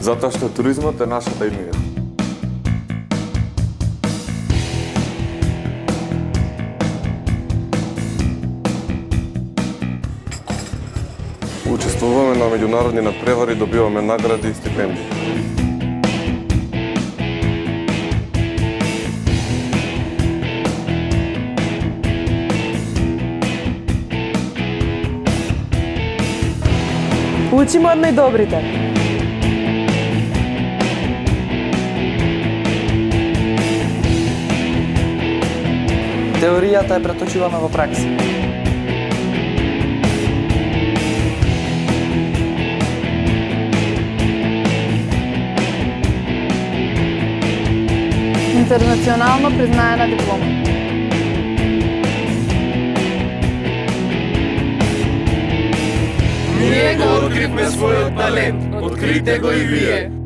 Затоа што туризмот е нашата иднина. Учествуваме на меѓународни надпревари, добиваме награди и стипендии. Учиме од најдобрите. Теоријата е преточувана во пракса. Интернационално признаена диплома. Ние го откривме својот талент, открите го и вие.